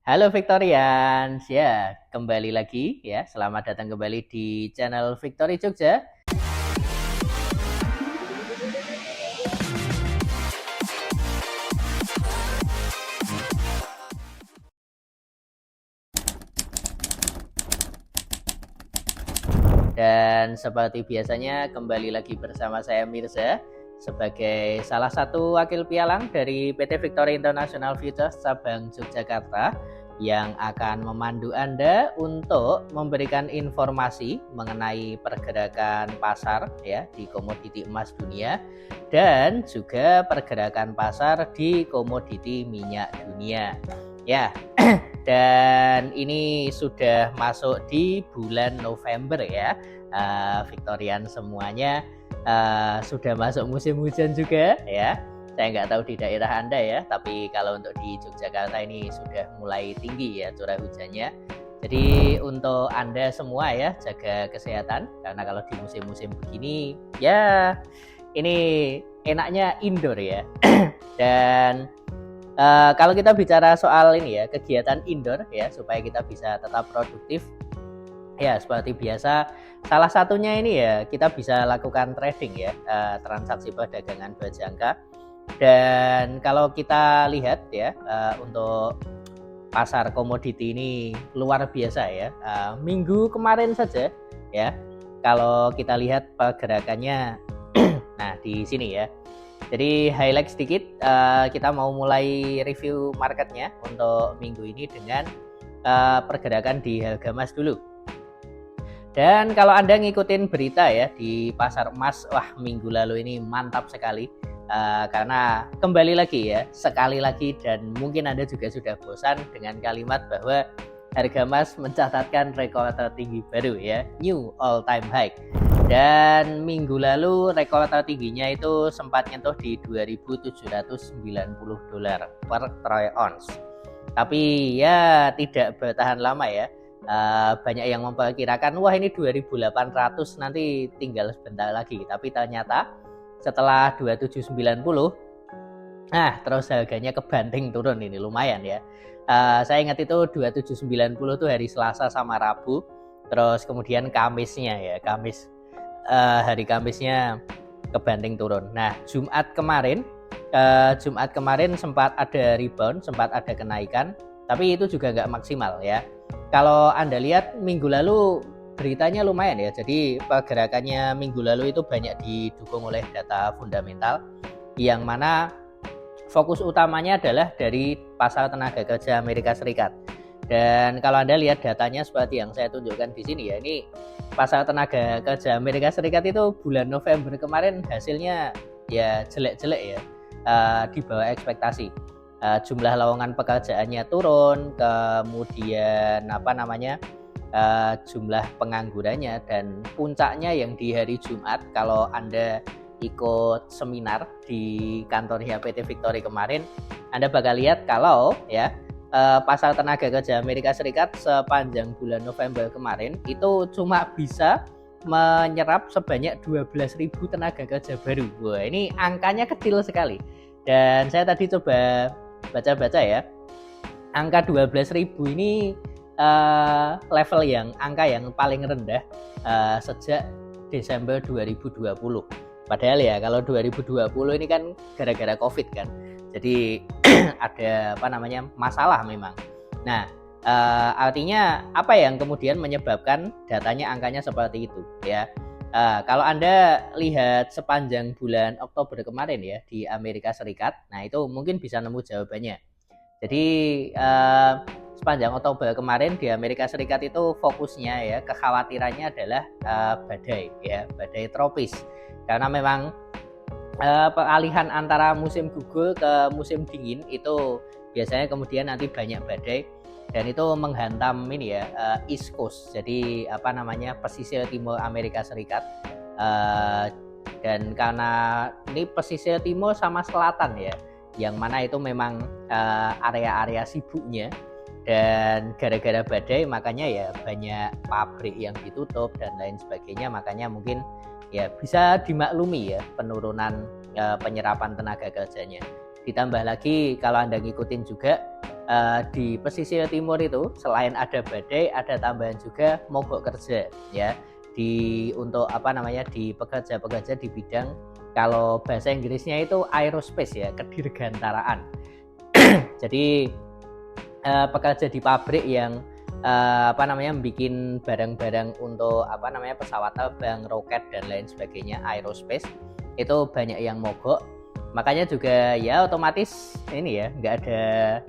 Halo Victorians, ya kembali lagi ya. Selamat datang kembali di channel Victory Jogja. Dan seperti biasanya kembali lagi bersama saya Mirza sebagai salah satu wakil pialang dari PT Victory International Futures cabang Yogyakarta yang akan memandu Anda untuk memberikan informasi mengenai pergerakan pasar ya di komoditi emas dunia dan juga pergerakan pasar di komoditi minyak dunia. Ya, dan ini sudah masuk di bulan November ya, Victorian semuanya sudah masuk musim hujan juga ya. Saya nggak tahu di daerah Anda ya, tapi kalau untuk di Yogyakarta ini sudah mulai tinggi ya curah hujannya. Jadi untuk Anda semua ya jaga kesehatan karena kalau di musim-musim begini ya ini enaknya indoor ya. Dan kalau kita bicara soal ini ya kegiatan indoor ya supaya kita bisa tetap produktif ya seperti biasa salah satunya ini ya kita bisa lakukan trading ya, transaksi perdagangan berjangka. Dan kalau kita lihat ya untuk pasar komoditi ini luar biasa ya, minggu kemarin saja ya kalau kita lihat pergerakannya. Nah di sini ya, jadi highlight sedikit, kita mau mulai review marketnya untuk minggu ini dengan pergerakan di harga emas dulu. Dan kalau Anda ngikutin berita ya di pasar emas, wah minggu lalu ini mantap sekali. Karena kembali lagi ya, sekali lagi dan mungkin Anda juga sudah bosan dengan kalimat bahwa harga emas mencatatkan rekor tertinggi baru ya, new all time high. Dan minggu lalu rekor tertingginya itu sempat nyentuh di 2.790 dolar per troy ounce. Tapi ya tidak bertahan lama ya. Banyak yang memperkirakan wah ini 2.800 nanti tinggal sebentar lagi. Tapi ternyata setelah 2790 terus harganya kebanting turun ini lumayan ya. Saya ingat itu 2790 tuh hari Selasa sama Rabu. Terus kemudian Kamisnya ya, hari Kamisnya kebanting turun. Nah, Jumat kemarin sempat ada rebound, sempat ada kenaikan, tapi itu juga nggak maksimal ya. Kalau Anda lihat minggu lalu beritanya lumayan ya. Jadi pergerakannya minggu lalu itu banyak didukung oleh data fundamental yang mana fokus utamanya adalah dari pasar tenaga kerja Amerika Serikat. Dan kalau Anda lihat datanya seperti yang saya tunjukkan di sini ya, ini pasar tenaga kerja Amerika Serikat itu bulan November kemarin hasilnya ya jelek-jelek ya, di bawah ekspektasi. Jumlah lowongan pekerjaannya turun, kemudian jumlah penganggurannya, dan puncaknya yang di hari Jumat kalau Anda ikut seminar di kantornya PT Victory kemarin, Anda bakal lihat kalau ya pasar tenaga kerja Amerika Serikat sepanjang bulan November kemarin itu cuma bisa menyerap sebanyak 12.000 tenaga kerja baru. Wah, ini angkanya kecil sekali. Dan saya tadi coba baca-baca ya, angka 12.000 ini angka yang paling rendah sejak Desember 2020. Padahal ya kalau 2020 ini kan gara-gara Covid kan. Jadi ada masalah memang. Nah, artinya apa yang kemudian menyebabkan datanya angkanya seperti itu ya. Kalau Anda lihat sepanjang bulan Oktober kemarin ya di Amerika Serikat, nah itu mungkin bisa nemu jawabannya. Jadi sepanjang Oktober kemarin di Amerika Serikat itu fokusnya ya kekhawatirannya adalah badai tropis. Karena memang peralihan antara musim gugur ke musim dingin itu biasanya kemudian nanti banyak badai dan itu menghantam ini ya, East Coast, jadi pesisir timur Amerika Serikat. Dan karena ini pesisir timur sama selatan ya, yang mana itu memang area-area sibuknya, dan gara-gara badai makanya ya banyak pabrik yang ditutup dan lain sebagainya, makanya mungkin ya bisa dimaklumi ya penurunan penyerapan tenaga kerjanya. Ditambah lagi kalau Anda ngikutin juga di pesisir timur itu selain ada badai, ada tambahan juga mogok kerja ya untuk di pekerja-pekerja di bidang, kalau bahasa Inggrisnya itu aerospace ya, kedirgantaraan. Jadi pekerja di pabrik yang bikin barang-barang untuk pesawat terbang, roket dan lain sebagainya, aerospace, itu banyak yang mogok. Makanya juga ya otomatis ini ya nggak ada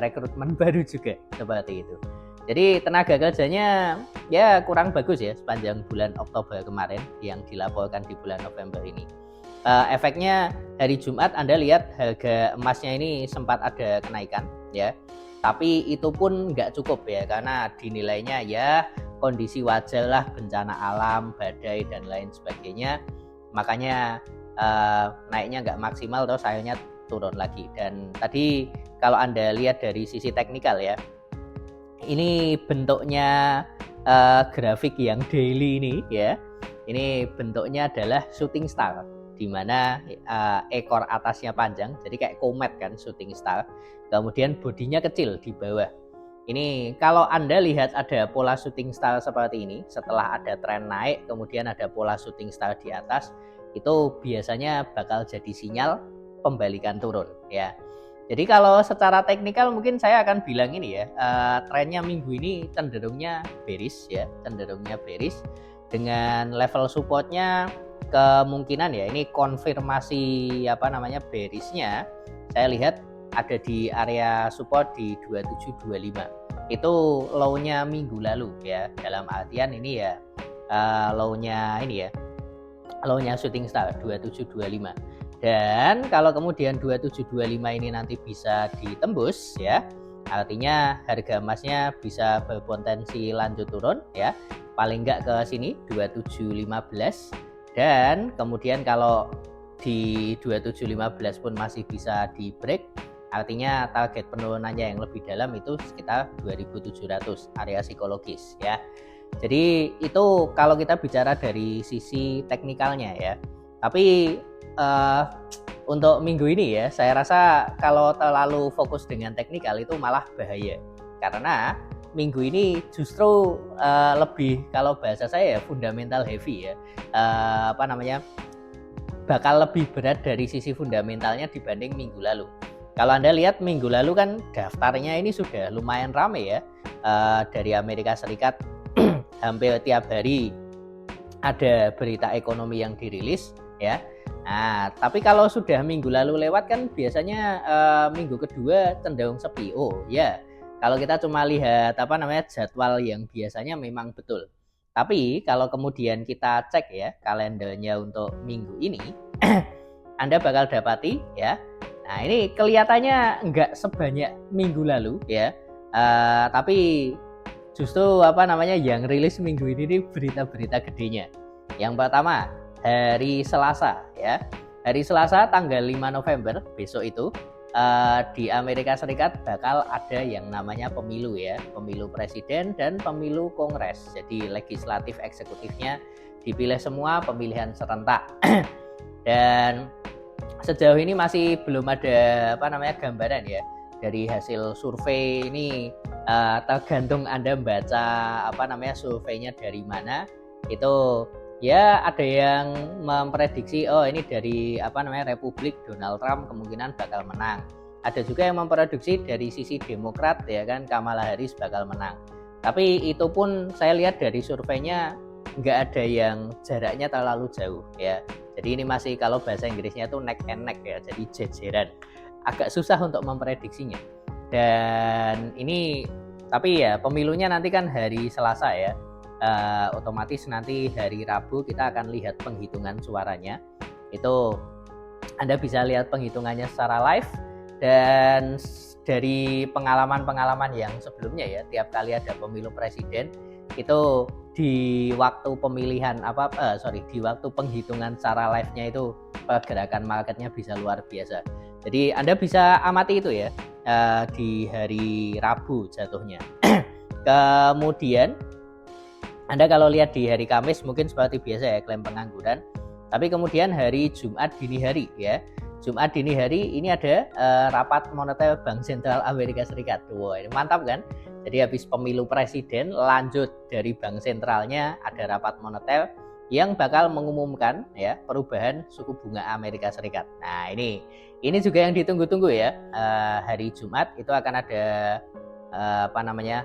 rekrutmen baru juga seperti itu. Jadi tenaga kerjanya ya kurang bagus ya sepanjang bulan Oktober kemarin yang dilaporkan di bulan November ini. Efeknya hari Jumat Anda lihat harga emasnya ini sempat ada kenaikan ya. Tapi itu pun nggak cukup ya, karena dinilainya ya kondisi wajar lah, bencana alam, badai dan lain sebagainya. Makanya naiknya nggak maksimal, terus akhirnya turun lagi. Dan tadi kalau Anda lihat dari sisi teknikal ya, ini bentuknya grafik yang daily ini ya, ini bentuknya adalah shooting star, di mana ekor atasnya panjang, jadi kayak komet kan, shooting star. Kemudian bodinya kecil di bawah. Ini kalau Anda lihat ada pola shooting star seperti ini, setelah ada tren naik, kemudian ada pola shooting star di atas, itu biasanya bakal jadi sinyal pembalikan turun ya. Jadi kalau secara teknikal mungkin saya akan bilang ini ya, trennya minggu ini cenderungnya bearish ya, cenderungnya bearish dengan level supportnya kemungkinan ya, ini konfirmasi bearishnya saya lihat ada di area support di 2725. Itu low-nya minggu lalu ya, dalam artian ini ya low-nya ini ya, low-nya shooting star 2725. Dan kalau kemudian 2725 ini nanti bisa ditembus ya, artinya harga emasnya bisa berpotensi lanjut turun ya, paling enggak ke sini 2715. Dan kemudian kalau di 2715 pun masih bisa di break, artinya target penurunannya yang lebih dalam itu sekitar 2700, area psikologis ya. Jadi itu kalau kita bicara dari sisi teknikalnya ya. Tapi untuk minggu ini ya, saya rasa kalau terlalu fokus dengan teknikal itu malah bahaya. Karena minggu ini justru lebih, kalau bahasa saya ya, fundamental heavy ya. Bakal lebih berat dari sisi fundamentalnya dibanding minggu lalu. Kalau Anda lihat minggu lalu kan daftarnya ini sudah lumayan ramai ya, dari Amerika Serikat hampir tiap hari ada berita ekonomi yang dirilis ya. Nah, tapi kalau sudah minggu lalu lewat kan biasanya minggu kedua cenderung sepi. Oh ya, kalau kita cuma lihat jadwal yang biasanya memang betul. Tapi kalau kemudian kita cek ya kalendernya untuk minggu ini, Anda bakal dapati ya. Nah ini kelihatannya nggak sebanyak minggu lalu ya, tapi justru yang rilis minggu ini berita-berita gedenya. Yang pertama hari Selasa ya, hari Selasa tanggal 5 November besok itu di Amerika Serikat bakal ada yang namanya pemilu ya, pemilu presiden dan pemilu kongres. Jadi legislatif eksekutifnya dipilih semua, pemilihan serentak. Dan sejauh ini masih belum ada gambaran ya dari hasil survei ini, tergantung Anda baca surveinya dari mana. Itu ya ada yang memprediksi ini dari Republik Donald Trump kemungkinan bakal menang. Ada juga yang memprediksi dari sisi Demokrat ya kan, Kamala Harris bakal menang. Tapi itu pun saya lihat dari surveinya nggak ada yang jaraknya terlalu jauh ya. Jadi ini masih, kalau bahasa Inggrisnya itu neck and neck ya, jadi jejeran. Agak susah untuk memprediksinya. Dan ini tapi ya pemilunya nanti kan hari Selasa ya. Otomatis nanti hari Rabu kita akan lihat penghitungan suaranya. Itu Anda bisa lihat penghitungannya secara live, dan dari pengalaman-pengalaman yang sebelumnya ya, tiap kali ada pemilu presiden itu di waktu pemilihan di waktu penghitungan secara live-nya itu pergerakan marketnya bisa luar biasa. Jadi Anda bisa amati itu ya di hari Rabu jatuhnya. Kemudian Anda kalau lihat di hari Kamis mungkin seperti biasa ya, klaim pengangguran. Tapi kemudian hari Jumat dini hari ya, Jumat dini hari ini ada rapat moneter Bank Sentral Amerika Serikat. Wah, ini mantap kan? Jadi habis pemilu presiden, lanjut dari Bank Sentralnya ada rapat moneter yang bakal mengumumkan ya perubahan suku bunga Amerika Serikat. Nah, ini juga yang ditunggu-tunggu ya. Hari Jumat itu akan ada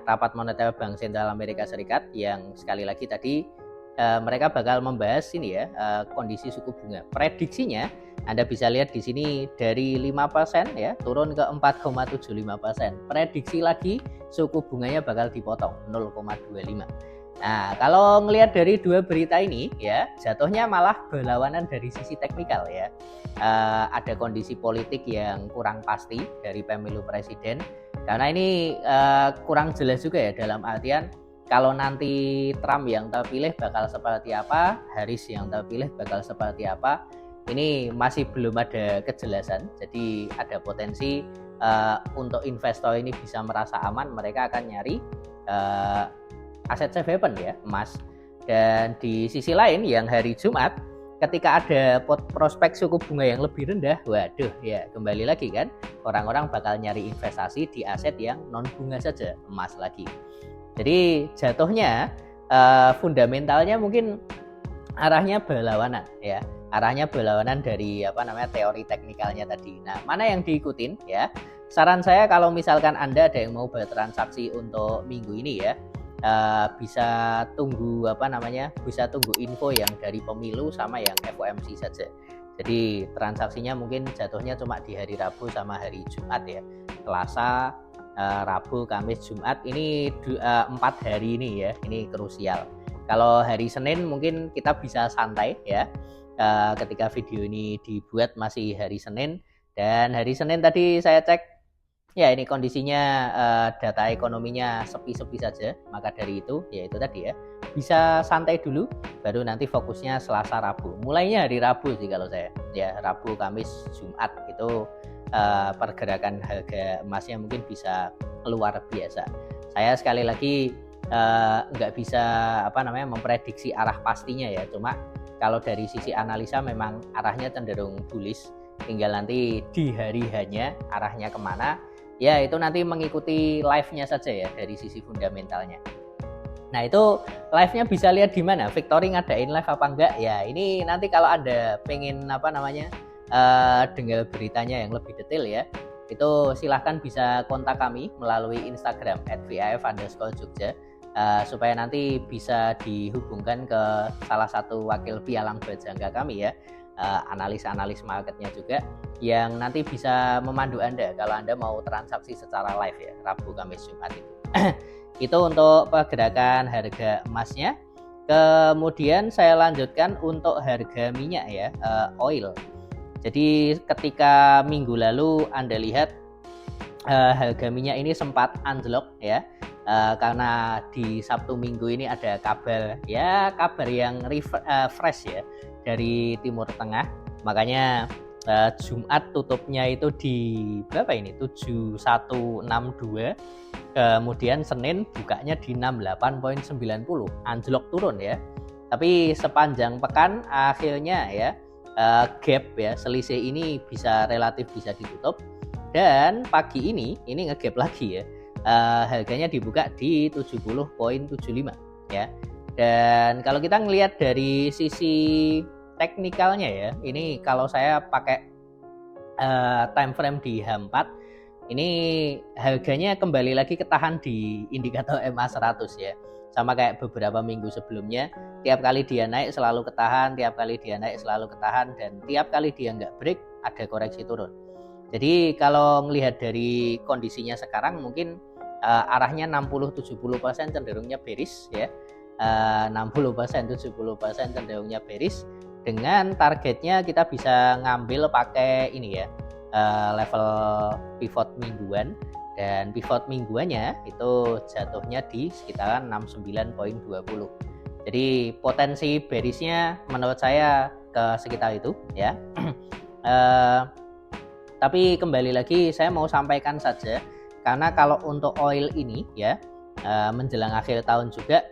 rapat moneter Bank Sentral Amerika Serikat yang sekali lagi tadi mereka bakal membahas ini ya kondisi suku bunga. Prediksinya Anda bisa lihat di sini dari 5% ya turun ke 4,75%. Prediksi lagi suku bunganya bakal dipotong 0,25. Nah, kalau ngelihat dari dua berita ini ya jatuhnya malah berlawanan dari sisi teknikal ya. Ada kondisi politik yang kurang pasti dari pemilu presiden karena ini kurang jelas juga ya dalam artian kalau nanti Trump yang terpilih bakal seperti apa, Harris yang terpilih bakal seperti apa, ini masih belum ada kejelasan. Jadi ada potensi untuk investor ini bisa merasa aman, mereka akan nyari aset safe haven ya, emas. Dan di sisi lain yang hari Jumat, ketika ada prospek suku bunga yang lebih rendah, waduh ya kembali lagi kan, orang-orang bakal nyari investasi di aset yang non bunga saja, emas lagi. Jadi jatuhnya fundamentalnya mungkin arahnya berlawanan ya. Arahnya berlawanan dari teori teknikalnya tadi. Nah, mana yang diikutin ya? Saran saya kalau misalkan Anda ada yang mau bertransaksi untuk minggu ini ya, bisa tunggu bisa tunggu info yang dari pemilu sama yang FOMC saja. Jadi transaksinya mungkin jatuhnya cuma di hari Rabu sama hari Jumat ya. Selasa, Rabu, Kamis, Jumat ini 4 hari ini ya, ini krusial. Kalau hari Senin mungkin kita bisa santai ya, ketika video ini dibuat masih hari Senin, dan hari Senin tadi saya cek ya ini kondisinya data ekonominya sepi-sepi saja, maka dari itu ya itu tadi ya bisa santai dulu, baru nanti fokusnya Selasa, Rabu. Mulainya hari Rabu sih kalau saya ya, Rabu, Kamis, Jumat itu pergerakan harga emasnya mungkin bisa luar biasa. Saya sekali lagi nggak bisa memprediksi arah pastinya ya, cuma kalau dari sisi analisa memang arahnya cenderung bullish, tinggal nanti di hari hanya arahnya kemana ya itu nanti mengikuti live-nya saja ya dari sisi fundamentalnya. Nah, itu live-nya bisa lihat di mana, Victory ngadain live apa enggak ya, ini nanti kalau Anda pengen dengar beritanya yang lebih detail ya, itu silahkan bisa kontak kami melalui Instagram @vif_jogja supaya nanti bisa dihubungkan ke salah satu wakil pialang berjangka kami ya, analis marketnya juga yang nanti bisa memandu Anda kalau Anda mau transaksi secara live ya, Rabu, Kamis, Jumat itu. Itu untuk pergerakan harga emasnya. Kemudian saya lanjutkan untuk harga minyak ya, oil. Jadi ketika minggu lalu Anda lihat harga minyak ini sempat anjlok ya, karena di Sabtu Minggu ini ada kabar yang fresh ya dari Timur Tengah, makanya Jumat tutupnya itu di berapa ini 7162, kemudian Senin bukanya di 68.90, anjlok turun ya. Tapi sepanjang pekan akhirnya ya gap ya, selisih ini relatif bisa ditutup, dan pagi ini ngegap lagi ya, harganya dibuka di 70.75 ya. Dan kalau kita ngelihat dari sisi teknikalnya ya, ini kalau saya pakai time frame di H4, ini harganya kembali lagi ketahan di indikator MA100 ya. Sama kayak beberapa minggu sebelumnya, tiap kali dia naik selalu ketahan, tiap kali dia naik selalu ketahan, dan tiap kali dia nggak break ada koreksi turun. Jadi kalau melihat dari kondisinya sekarang mungkin arahnya 60-70% cenderungnya bearish ya, 60-70% cenderungnya bearish, dengan targetnya kita bisa ngambil pakai ini ya, level pivot mingguan. Dan pivot mingguannya itu jatuhnya di sekitaran 69.20. Jadi potensi bearishnya menurut saya ke sekitar itu ya. Tapi kembali lagi saya mau sampaikan saja, karena kalau untuk oil ini ya, menjelang akhir tahun juga,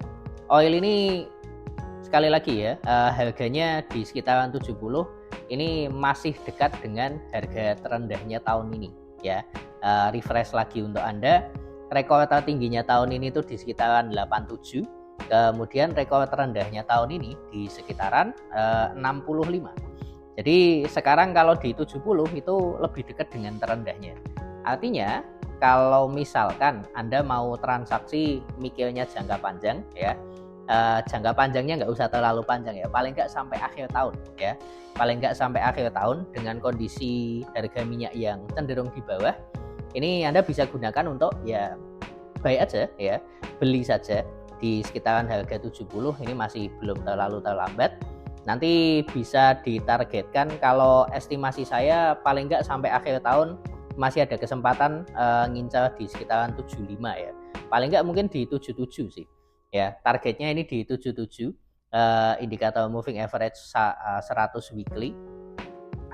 oil ini sekali lagi ya, harganya di sekitaran 70 ini masih dekat dengan harga terendahnya tahun ini ya. Refresh lagi untuk Anda, rekor tertingginya tahun ini tuh di sekitaran 87, kemudian rekor terendahnya tahun ini di sekitaran 65. Jadi sekarang kalau di 70 itu lebih dekat dengan terendahnya. Artinya kalau misalkan Anda mau transaksi mikirnya jangka panjang ya, jangka panjangnya nggak usah terlalu panjang ya, paling nggak sampai akhir tahun ya, paling nggak sampai akhir tahun dengan kondisi harga minyak yang cenderung di bawah, ini Anda bisa gunakan untuk ya buy aja ya, beli saja di sekitaran harga 70, ini masih belum terlalu terlambat. Nanti bisa ditargetkan, kalau estimasi saya paling nggak sampai akhir tahun masih ada kesempatan ngincar di sekitaran 75 ya, paling nggak mungkin di 77 sih ya, targetnya ini di 77, indikator moving average 100 weekly,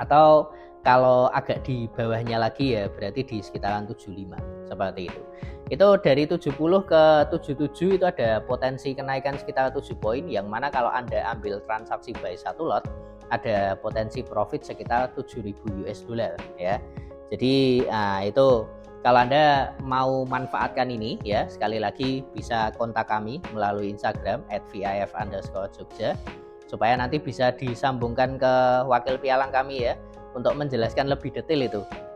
atau kalau agak di bawahnya lagi ya berarti di sekitaran 75 seperti itu. Itu dari 70 ke 77 itu ada potensi kenaikan sekitar 7 poin, yang mana kalau Anda ambil transaksi buy satu lot ada potensi profit sekitar 7.000 US dollar ya. Jadi itu kalau Anda mau manfaatkan ini ya, sekali lagi bisa kontak kami melalui Instagram @vif_jogja supaya nanti bisa disambungkan ke wakil pialang kami ya untuk menjelaskan lebih detail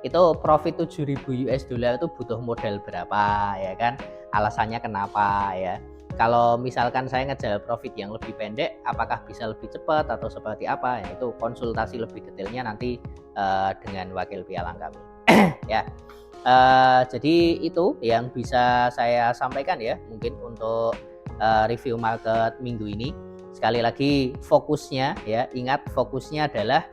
itu profit 7.000 US dollar itu butuh modal berapa ya kan, alasannya kenapa ya. Kalau misalkan saya ngejar profit yang lebih pendek, apakah bisa lebih cepat atau seperti apa ya, itu konsultasi lebih detailnya nanti dengan wakil pialang kami ya. Jadi itu yang bisa saya sampaikan ya mungkin untuk review market minggu ini. Sekali lagi fokusnya ya, ingat fokusnya adalah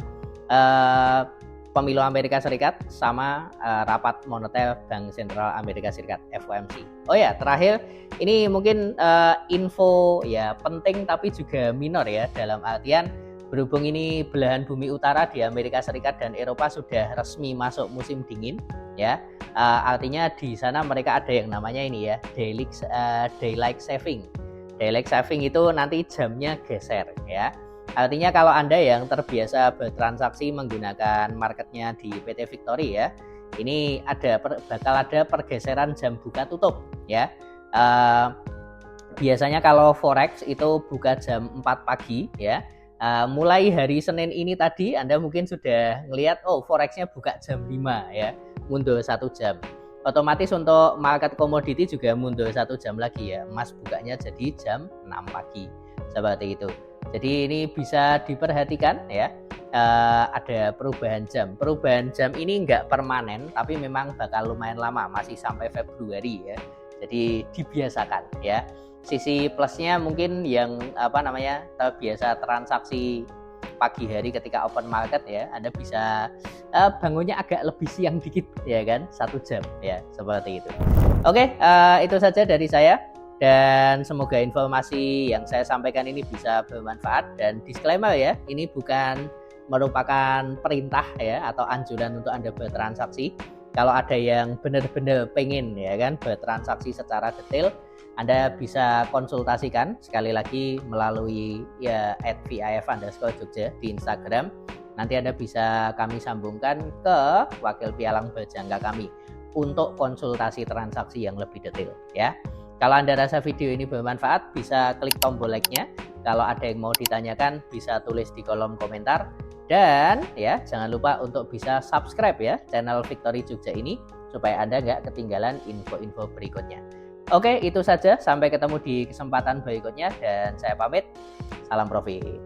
pemilu Amerika Serikat sama rapat moneter Bank Sentral Amerika Serikat FOMC. Oh ya, terakhir ini mungkin info ya penting tapi juga minor ya, dalam artian berhubung ini belahan bumi utara di Amerika Serikat dan Eropa sudah resmi masuk musim dingin ya, artinya di sana mereka ada yang namanya ini ya daylight saving. Daylight saving itu nanti jamnya geser ya. Artinya kalau Anda yang terbiasa bertransaksi menggunakan marketnya di PT Victory ya, ini bakal ada pergeseran jam buka tutup ya. Biasanya kalau forex itu buka jam 4 pagi ya. Mulai hari Senin ini tadi Anda mungkin sudah ngelihat forexnya buka jam 5 ya, mundur 1 jam. Otomatis untuk market komoditi juga mundur 1 jam lagi ya, emas bukanya jadi jam 6 pagi seperti itu. Jadi ini bisa diperhatikan ya, ada perubahan jam. Perubahan jam ini nggak permanen tapi memang bakal lumayan lama, masih sampai Februari ya. Jadi dibiasakan ya. Sisi plusnya mungkin yang terbiasa transaksi pagi hari ketika open market ya, Anda bisa bangunnya agak lebih siang dikit ya kan, 1 jam ya, seperti itu. Oke, itu saja dari saya dan semoga informasi yang saya sampaikan ini bisa bermanfaat. Dan disclaimer ya, ini bukan merupakan perintah ya atau anjuran untuk Anda bertransaksi. Kalau ada yang benar-benar pengen ya kan bertransaksi secara detail, Anda bisa konsultasikan sekali lagi melalui ya @vif_jogja di Instagram. Nanti Anda bisa kami sambungkan ke wakil pialang berjangka kami untuk konsultasi transaksi yang lebih detail ya. Kalau Anda rasa video ini bermanfaat, bisa klik tombol like-nya. Kalau ada yang mau ditanyakan, bisa tulis di kolom komentar. Dan ya, jangan lupa untuk bisa subscribe ya channel Victory Jogja ini supaya Anda nggak ketinggalan info-info berikutnya. Oke, itu saja. Sampai ketemu di kesempatan berikutnya dan saya pamit. Salam profit.